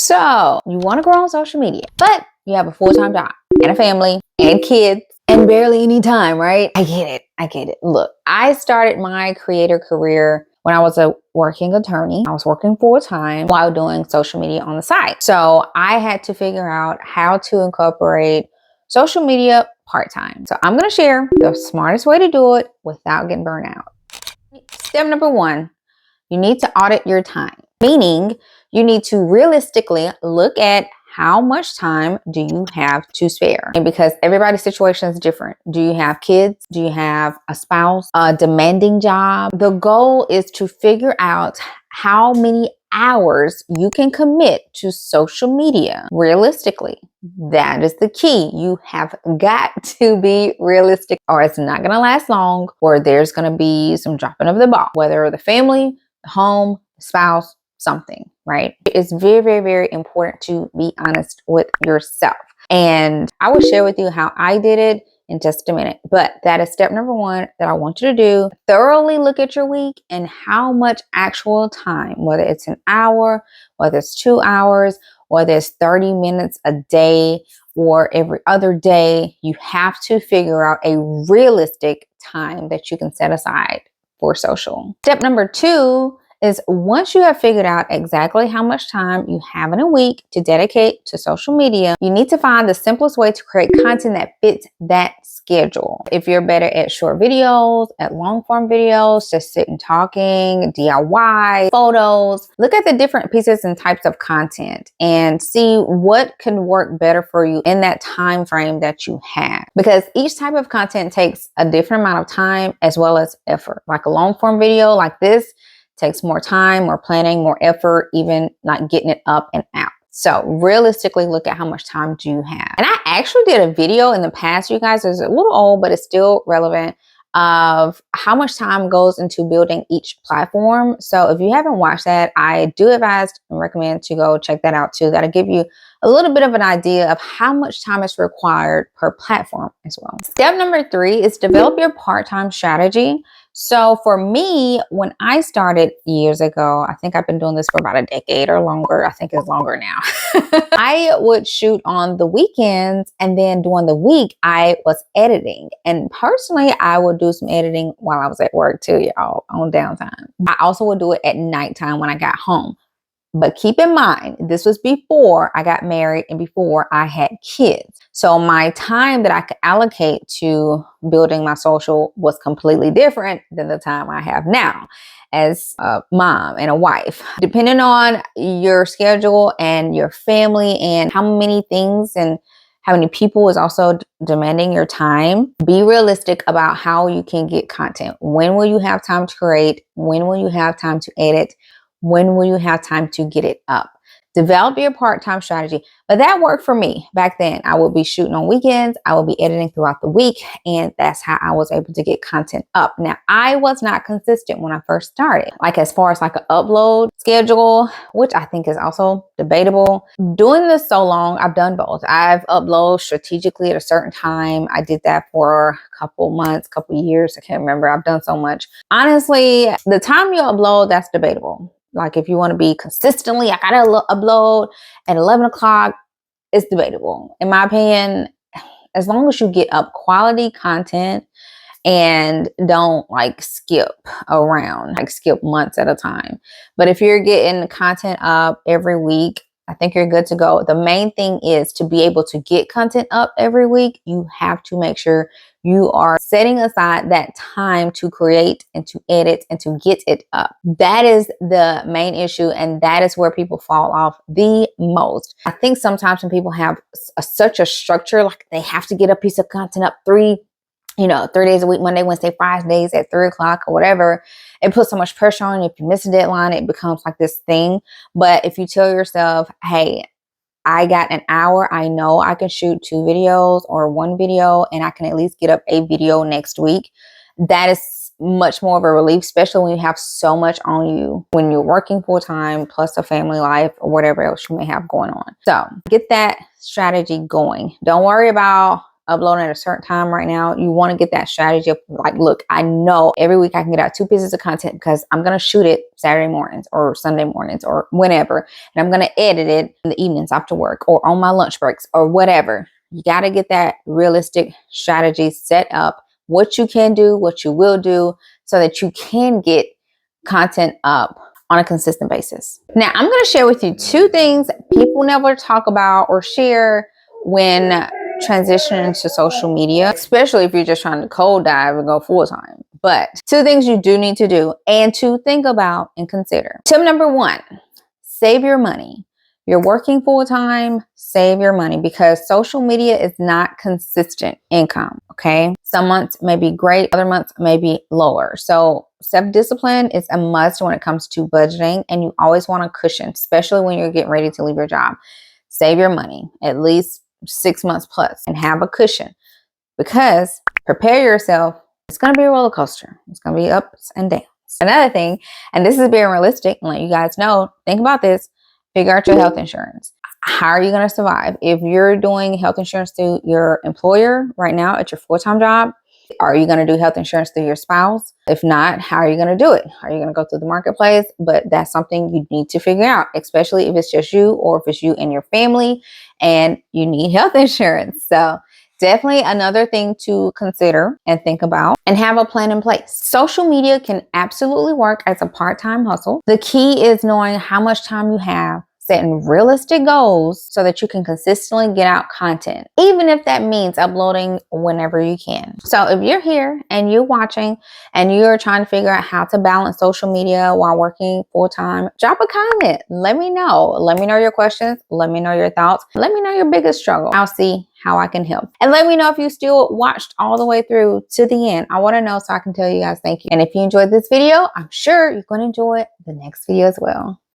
So you want to grow on social media, but you have a full-time job and a family and kids and barely any time, right? I get it. I get it. Look, I started my creator career when I was a working attorney. I was working full-time while doing social media on the side. So I had to figure out how to incorporate social media part-time. So I'm going to share the smartest way to do it without getting burnt out. Step number one, you need to audit your time, meaning you need to realistically look at how much time do you have to spare? And because everybody's situation is different. Do you have kids? Do you have a spouse? A demanding job? The goal is to figure out how many hours you can commit to social media realistically. That is the key. You have got to be realistic or it's not going to last long, or there's going to be some dropping of the ball, whether the family, the home, the spouse, something, right? It's very, very, very important to be honest with yourself. And I will share with you how I did it in just a minute. But that is step number one that I want you to do. Thoroughly look at your week and how much actual time, whether it's an hour, whether it's 2 hours, whether it's 30 minutes a day or every other day, you have to figure out a realistic time that you can set aside for social. Step number two is once you have figured out exactly how much time you have in a week to dedicate to social media, you need to find the simplest way to create content that fits that schedule. If you're better at short videos, at long form videos, just sitting talking, DIY, photos, look at the different pieces and types of content and see what can work better for you in that time frame that you have. Because each type of content takes a different amount of time as well as effort. Like a long form video like this takes more time, more planning, more effort, even like getting it up and out. So realistically, look at how much time do you have. And I actually did a video in the past, you guys. It's a little old, but it's still relevant, of how much time goes into building each platform. So if you haven't watched that, I do advise and recommend to go check that out too. That'll give you a little bit of an idea of how much time is required per platform as well. Step number three is develop your part-time strategy. So for me, when I started years ago, I think I've been doing this for about a decade or longer. I think it's longer now. I would shoot on the weekends, and then during the week, I was editing. And personally, I would do some editing while I was at work too, y'all, on downtime. I also would do it at nighttime when I got home. But keep in mind, this was before I got married and before I had kids. So my time that I could allocate to building my social was completely different than the time I have now as a mom and a wife. Depending on your schedule and your family and how many things and how many people is also demanding your time, be realistic about how you can get content. When will you have time to create? When will you have time to edit? When will you have time to get it up? Develop your part-time strategy. But that worked for me back then. I would be shooting on weekends. I would be editing throughout the week. And that's how I was able to get content up. Now, I was not consistent when I first started. Like as far as like an upload schedule, which I think is also debatable. Doing this so long, I've done both. I've uploaded strategically at a certain time. I did that for a couple months, couple years. I can't remember. I've done so much. Honestly, the time you upload, that's debatable. Like if you want to be consistently, I gotta upload at 11 o'clock, it's debatable. In my opinion, as long as you get up quality content and don't like skip around, like skip months at a time. But if you're getting content up every week, I think you're good to go. The main thing is to be able to get content up every week. You have to make sure you are setting aside that time to create and to edit and to get it up. That is the main issue. And that is where people fall off the most. I think sometimes when people have such a structure, like they have to get a piece of content up 3 days a week, Monday, Wednesday, 5 days at 3 o'clock or whatever. It puts so much pressure on you. If you miss a deadline, it becomes like this thing. But if you tell yourself, hey, I got an hour, I know I can shoot 2 videos or 1 video, and I can at least get up a video next week. That is much more of a relief, especially when you have so much on you, when you're working full time, plus a family life or whatever else you may have going on. So get that strategy going. Don't worry about uploading at a certain time right now, you want to get that strategy of like, look, I know every week I can get out 2 pieces of content because I'm going to shoot it Saturday mornings or Sunday mornings or whenever. And I'm going to edit it in the evenings after work or on my lunch breaks or whatever. You got to get that realistic strategy set up, what you can do, what you will do, so that you can get content up on a consistent basis. Now, I'm going to share with you 2 things people never talk about or share when transitioning to social media, especially if you're just trying to cold dive and go full time. But 2 things you do need to do and to think about and consider. Tip number 1, save your money. You're working full time, save your money, because social media is not consistent income. Okay. Some months may be great, other months may be lower. So self-discipline is a must when it comes to budgeting, and you always want a cushion, especially when you're getting ready to leave your job. Save your money at least 6 months plus and have a cushion, because prepare yourself. It's going to be a roller coaster. It's going to be ups and downs. Another thing, and this is being realistic and let you guys know, think about this. Figure out your health insurance. How are you going to survive? If you're doing health insurance through your employer right now at your full-time job, are you going to do health insurance through your spouse? If not, how are you going to do it? Are you going to go through the marketplace? But that's something you need to figure out, especially if it's just you or if it's you and your family and you need health insurance. So definitely another thing to consider and think about and have a plan in place. Social media can absolutely work as a part-time hustle. The key is knowing how much time you have, setting realistic goals so that you can consistently get out content, even if that means uploading whenever you can. So if you're here and you're watching and you're trying to figure out how to balance social media while working full-time, drop a comment. Let me know. Let me know your questions. Let me know your thoughts. Let me know your biggest struggle. I'll see how I can help. And let me know if you still watched all the way through to the end. I want to know so I can tell you guys thank you. And if you enjoyed this video, I'm sure you're going to enjoy the next video as well.